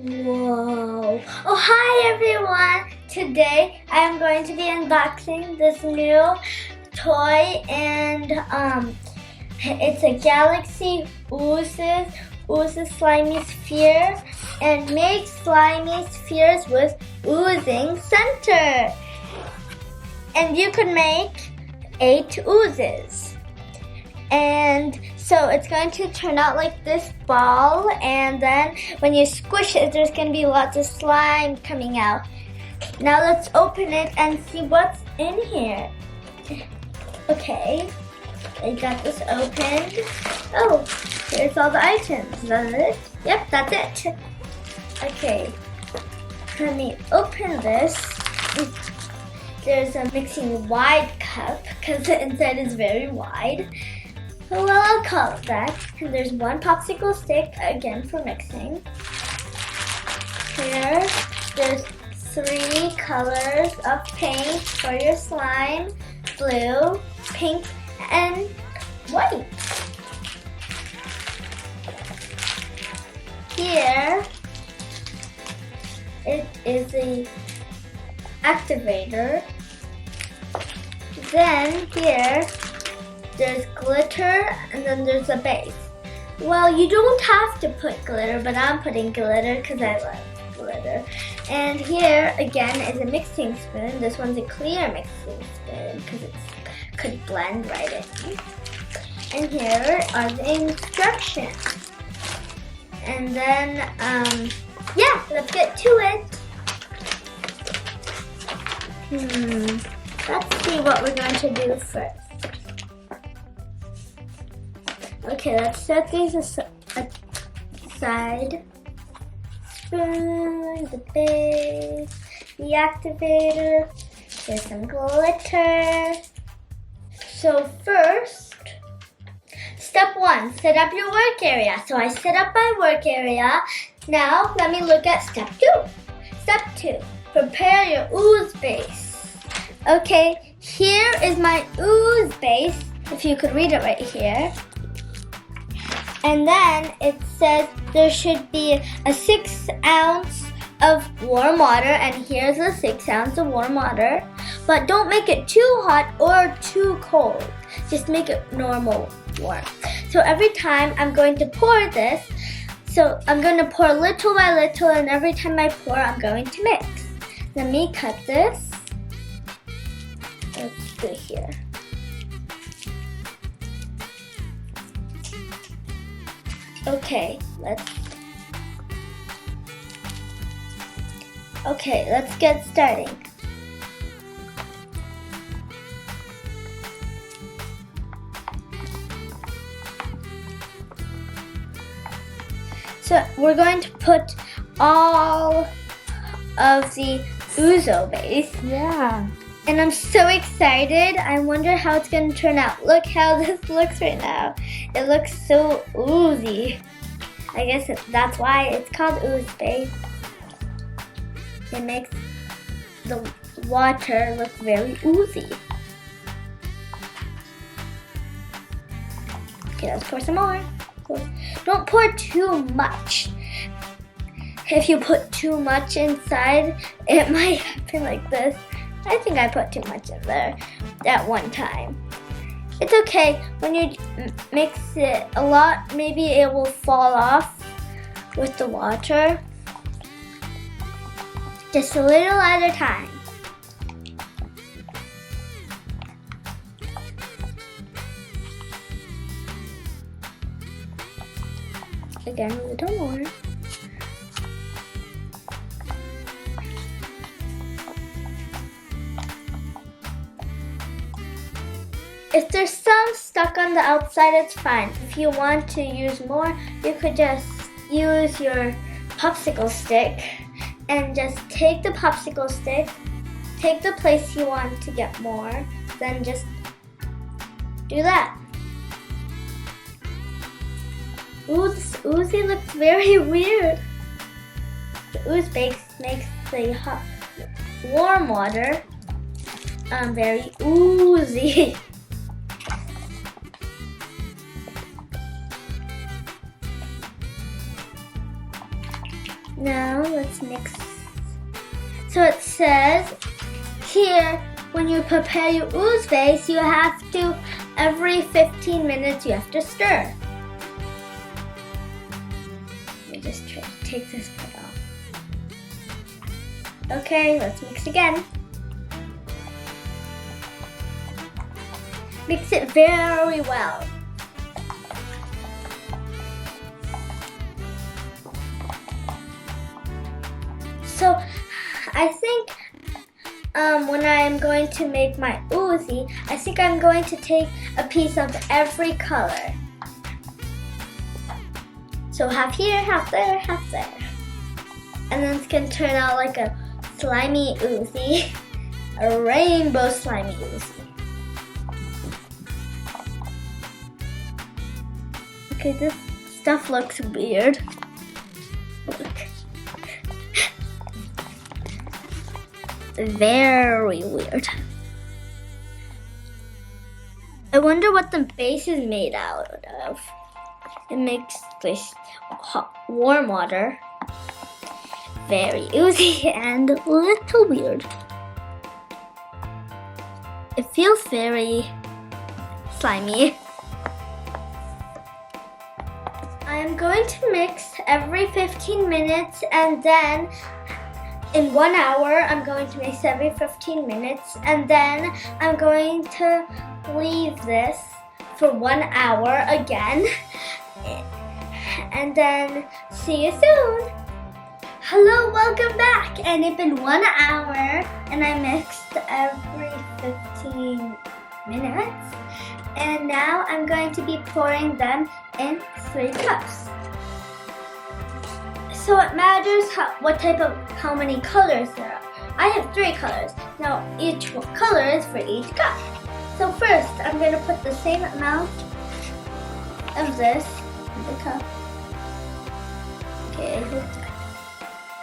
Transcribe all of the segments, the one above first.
Whoa. Oh, hi everyone. Today I'm going to be unboxing this new toy, and it's a Galaxy OOZ Slimy Sphere, and make slimy spheres with oozing center. And you could make 8 oozes. And so it's going to turn out like this ball, and then when you squish it, there's going to be lots of slime coming out. Now let's open it and see what's in here. Okay, I got this opened. Oh, here's all the items. Is that it? Yep, that's it. Okay, let me open this. There's a mixing wide cup because the inside is very wide. Well, I'll call it that. And there's one popsicle stick, again for mixing. Here, there's 3 colors of paint for your slime: blue, pink, and white. Here, it is a activator. Then here, there's glitter, and then there's a base. Well, you don't have to put glitter, but I'm putting glitter because I love glitter. And here, again, is a mixing spoon. This one's a clear mixing spoon because it could blend right in. And here are the instructions. And then, yeah, let's get to it. Let's see what we're going to do first. Okay, let's set these aside. Spoon, the base, the activator, there's some glitter. So first, step 1, set up your work area. So I set up my work area. Now let me look at step 2. Step 2, prepare your ooze base. Okay, here is my ooze base, if you could read it right here. And then it says there should be a 6 ounce of warm water, and here's a 6 ounce of warm water. But don't make it too hot or too cold. Just make it normal warm. So every time I'm going to pour this, so I'm going to pour little by little, and every time I pour, I'm going to mix. Let me cut this. Let's do here. Okay, let's get starting. So we're going to put all of the ouzo base. Yeah. And I'm so excited. I wonder how it's going to turn out. Look how this looks right now. It looks so oozy. I guess that's why it's called ooze base. It makes the water look very oozy. Okay, let's pour some more. Don't pour too much. If you put too much inside, it might happen like this. I think I put too much in there at one time. It's okay. When you mix it a lot, maybe it will fall off with the water. Just a little at a time. Again, a little more. If there's some stuck on the outside, it's fine. If you want to use more, you could just use your popsicle stick and just take the popsicle stick, take the place you want to get more, then just do that. Ooh, this oozy looks very weird. The ooze base makes the hot, warm water very oozy. Now let's mix. So it says here, when you prepare your ooze base, you have to, every 15 minutes, you have to stir. Let me just try to take this part off. Okay, let's mix again. Mix it very well. So I think when I'm going to make my oozy, I think I'm going to take a piece of every color. So half here, half there, half there. And then it's going to turn out like a slimy oozy, a rainbow slimy oozy. Okay, this stuff looks weird. Look. Very weird. I wonder what the base is made out of. It makes this hot, warm water. Very oozy and a little weird. It feels very slimy. I'm going to mix every 15 minutes and then in 1 hour I'm going to mix every 15 minutes and then I'm going to leave this for 1 hour again and then see you soon. Hello, welcome back, and it's been 1 hour and I mixed every 15 minutes and now I'm going to be pouring them in 3 cups. So it matters how many colors there are. I have 3 colors. Now each color is for each cup. So first I'm going to put the same amount of this in the cup. Okay, I hope that.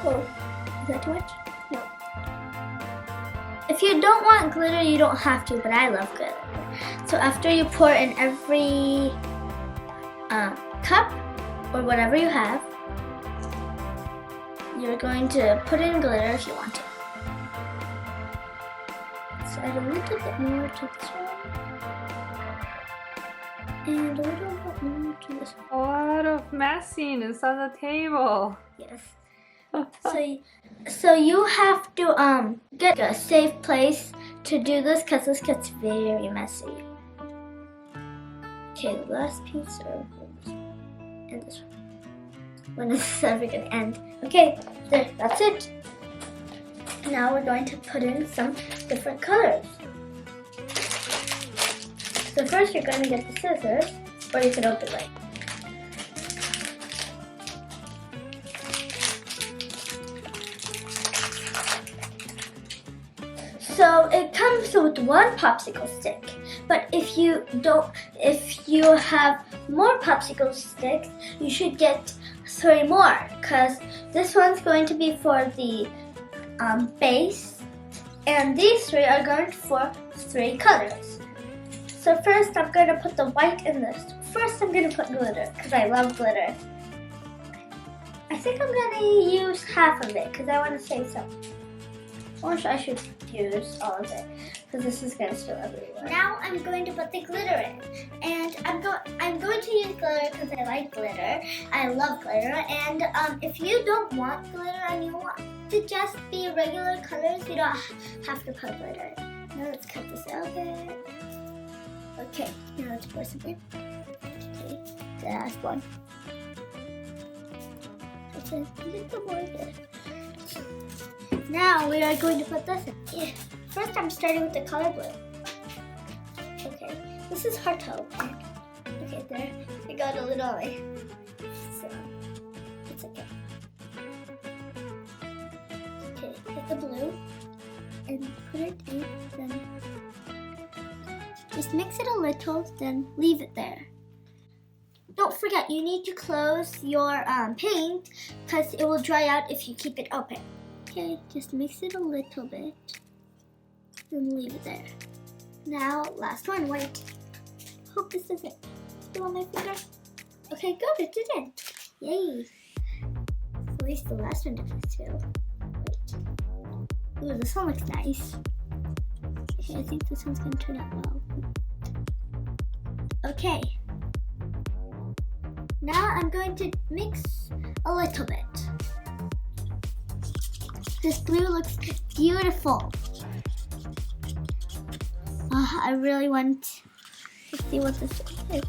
Oh, is that too much? No. If you don't want glitter, you don't have to, but I love glitter. So after you pour in every cup or whatever you have, you're going to put in glitter if you want to. So add a little bit more to this one. And a little bit more to this one. A lot of messiness on the table. Yes. So you have to get a safe place to do this because this gets very messy. Okay, the last piece and this one. When is this ever gonna end? Okay, there, that's it. Now we're going to put in some different colors. So first you're going to get the scissors, or you can open it. So it comes with 1 popsicle stick, but if you have more popsicle sticks, you should get 3 more, because this one's going to be for the base, and these 3 are going for 3 colors. So first I'm going to put the white in this. First I'm going to put glitter, because I love glitter. I think I'm going to use half of it, because I want to save some. Or I should use all of it, because this is going to spill everywhere. Now I'm going to put the glitter in, and I'm going to use glitter because I like glitter. I love glitter, and if you don't want glitter and you want to just be regular colors, you don't have to put glitter. Now let's cut this out a bit. Okay, now let's pour some in. Okay, the last one. It's a little more there. Now we are going to put this in. Yeah. First I'm starting with the color blue. Okay, this is hard to open. Okay, there, I got a little way. So, it's okay. Okay, get the blue and put it in, then just mix it a little, then leave it there. Don't forget, you need to close your paint because it will dry out if you keep it open. Okay, just mix it a little bit, then leave it there. Now, last one, white. Hope this is it. Still on my finger? Okay, good, it didn't. Yay. At least the last one didn't spill. Wait. Ooh, this one looks nice. Okay, I think this one's gonna turn out well. Okay. Now I'm going to mix a little bit. This blue looks beautiful. I really want to see what this is.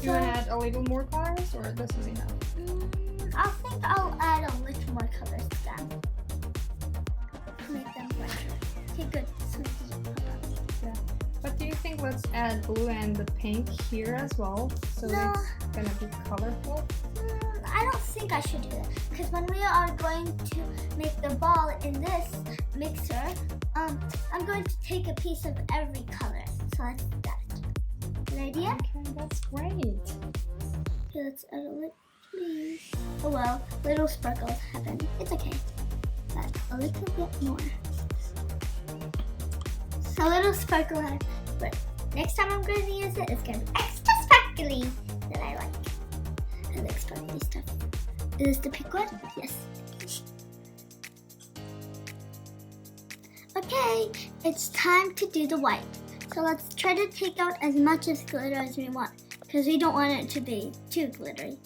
You want to add a little more colors, or this is enough? I think I'll add a little more colors to them. To make them brighter. Okay, good. So it doesn't pop out. Yeah. But do you think let's add blue and the pink here as well, so No. it's gonna be colorful? I don't think I should do that, because when we are going to make the ball in this mixer, I'm going to take a piece of every color. So let's do that. Good idea? Okay, that's great. Okay, let's add a little, please. Oh well, little sparkles happen. It's okay. But a little bit more. So a little sparkle happen. But next time I'm going to use it, it's going to be extra sparkly that I like. I like sparkly stuff. Is this the pink one? Yes. Okay, it's time to do the white. So let's try to take out as much as glitter as we want, because we don't want it to be too glittery.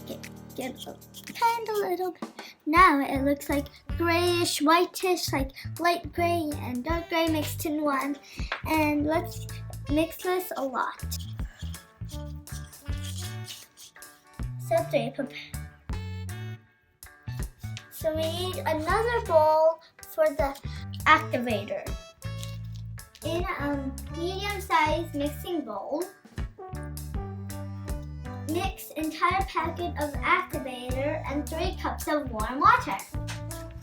Okay, get kind of little bit. Now it looks like grayish, whitish, like light gray and dark gray mixed in one. And let's mix this a lot. Step 3, prepare. So we need another bowl for the activator. In a medium-sized mixing bowl, mix entire packet of activator and 3 cups of warm water.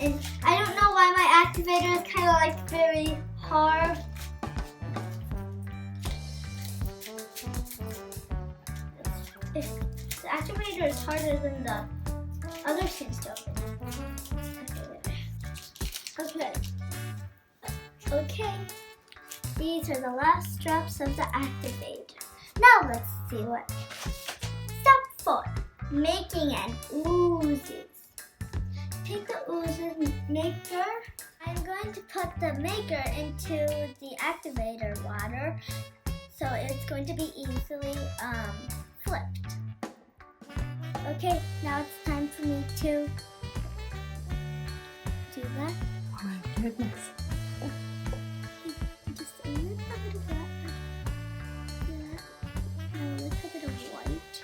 And I don't know why my activator is kind of like very hard. If the activator is harder than the other things to open. Okay. Okay. These are the last drops of the activator. Now let's see what. Step 4. Making an oozes. Take the oozes maker. I'm going to put the maker into the activator water, so it's going to be easily flipped. Okay, now it's time for me to do that. Oh my goodness. Just a little bit of that. And a little bit of white.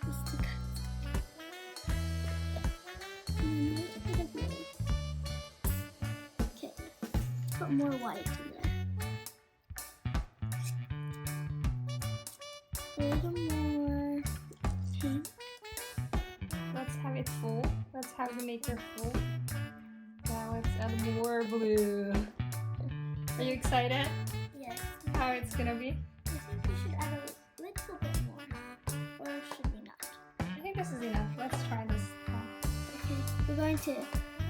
Just to cut. And a little bit of blue. Okay, put more white in there. A little more pink. Let's have it full. Let's have the maker full. Now let's add more blue. Are you excited? Yes. How it's gonna be? I think we should add a little bit more. Or should we not? I think this is enough. Let's try this. Okay,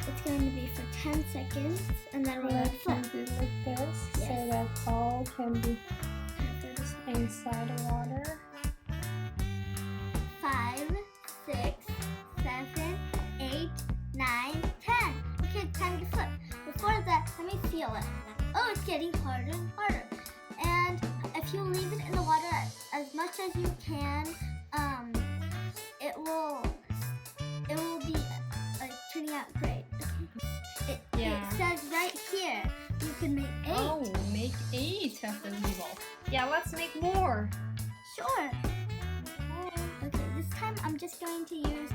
it's going to be for 10 seconds, and then we're going to flip. Do like this, Yes. so that all can be inside the water. 5, 6, 7, 8, 9, 10. Okay, it's time to flip. Before that, let me feel it. Oh, it's getting harder and harder. And if you leave it in the water as much as you can, it will be turning out great. It says right here you can make 8. Oh, make 8 of the evil. Yeah, let's make more. Sure. Okay, this time I'm just going to use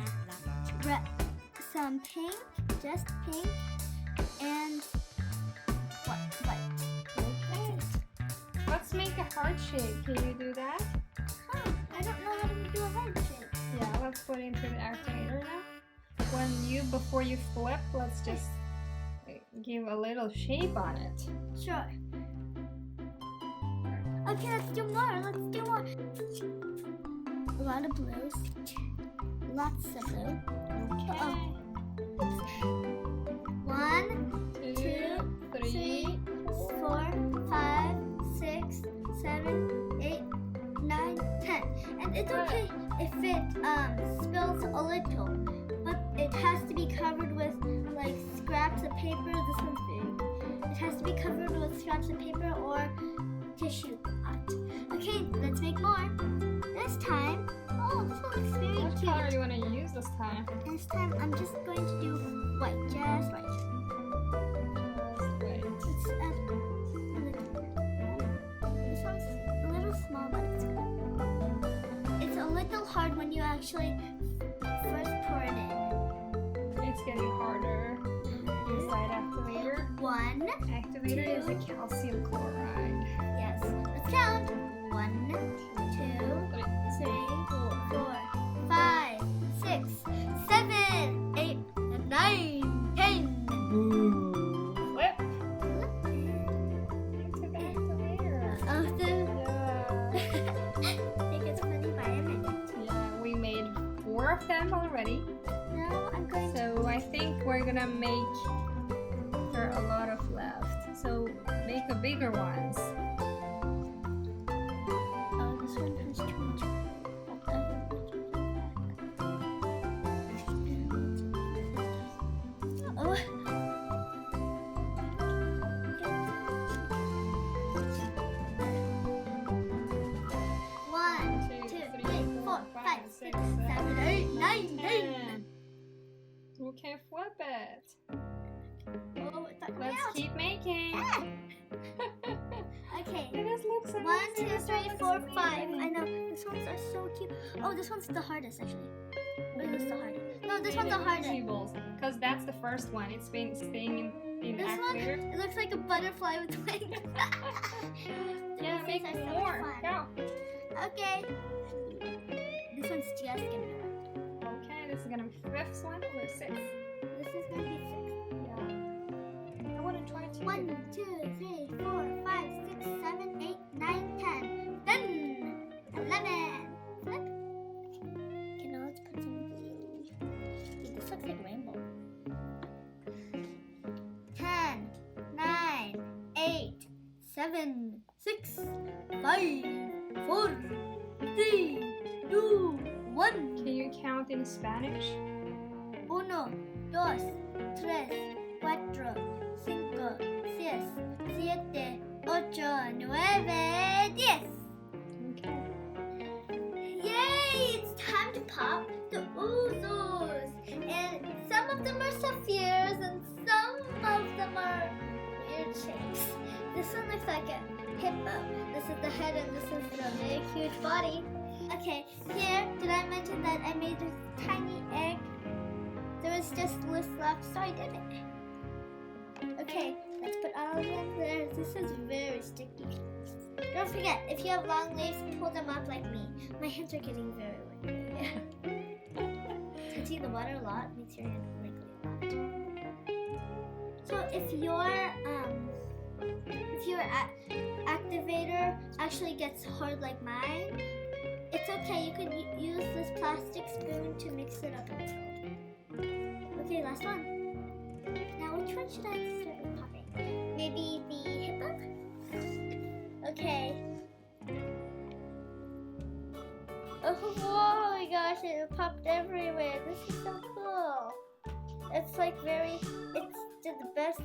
some pink, just pink, and white. Okay. Let's make a heart shape. Can you do that? Huh, I don't know how to do a heart shape. Yeah, let's put it into the activator now. Before you flip, let's just give a little shape on it. Sure. Okay, let's do more. A lot of blues. Lots of blue. Okay. 1, 2, 3, 4, 5, 6, 7, 8, 9, 10. And it's okay if it spills a little, but it has to be covered with like scraps of paper. This one's big. It has to be covered with scraps of paper or tissue. Okay, let's make more. This time, oh, this one looks very What cute. color do you want to use this time? This time, I'm just going to do white, just white. Wait. It's this one's a little small, but it's good. It's a little hard when you actually first pour it in. It's getting harder. Inside activator. 1, Activator is a calcium chloride. yes. Let's count. 1, 2, 3, 4, 5, 6, 7, 8, 9, 10. Flip. Into the activator. Oh, Yeah. I think it's funny by a minute. Yeah, we made 4 of them already. Now I'm going to. So I think we're gonna make there are a lot of left. So make a bigger ones. Oh, this one has too much. Oh. One, 2, 3, 4, 5, 6, 7, 8, 9, 10. Okay, flip it. Oh, it's not coming Let's out. keep making. Ah. Okay. This looks 1, 2, amazing. 3, 4, 5. I know. These ones are so cute. Oh, this one's the hardest actually. Or is this the hardest? No, this one's the hardest. Because that's the first one. It's been staying in This one, activator. it looks like a butterfly with wings. Yeah, These make are so much more. fun. Go. Okay. This one's just gonna be one. Okay, this is gonna be 5th one or 6th. This is gonna be 6. Yeah. I want to try to. 1, 2, 3, 4, 5, 6, 7, 8, 9, 10, 10, 11. Flip. Okay, now let's put some blue. Ooh, this looks like a rainbow. 10, 9, 8, 7, 6, 5, 4, 3, 2, 1. Can you count in Spanish? 1, 2, 3, 4, 5, 6, 7, 8, 9, 10. Okay. Yay! It's time to pop the oozos. And some of them are sapphires and some of them are weird shapes. This one looks like a hippo. This is the head and this is the big huge body. Okay, here, did I mention that I made a tiny egg? There was just this left, so I did it. Okay, let's put all of them there. This is very sticky. Don't forget, if you have long leaves, pull them up like me. My hands are getting very wet. Touching the water a lot makes your hands wrinkly a lot. So if your activator actually gets hard like mine, it's okay. You can use this plastic spoon to mix it up a little. Okay, last one. Now, which one should I start with popping? Maybe the hippo? Okay. Oh my gosh, it popped everywhere. This is so cool. It's like it's the best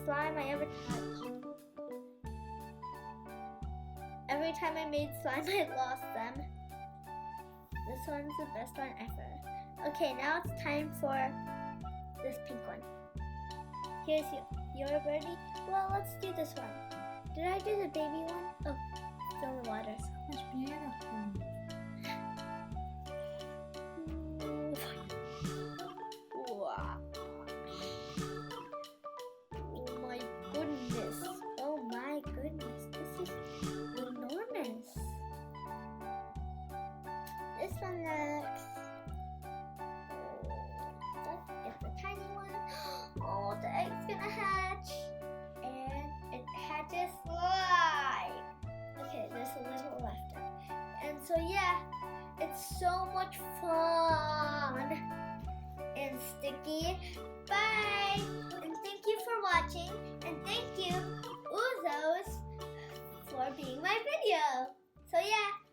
slime I ever touched. Every time I made slime, I lost them. This one's the best one ever. Okay, now it's time for this pink one. Here's your birdie. Well, let's do this one. Did I do the baby one? Oh, still in the water. So much beautiful. Wow. Oh my goodness. Oh my goodness. This is enormous. This one looks. Let's get the tiny one. Oh, the egg's gonna hatch. And it hatches live. Okay, there's a little left. And so, yeah, it's so much fun and sticky. Bye! And thank you for watching. And thank you, Oozos, for being my video. So yeah.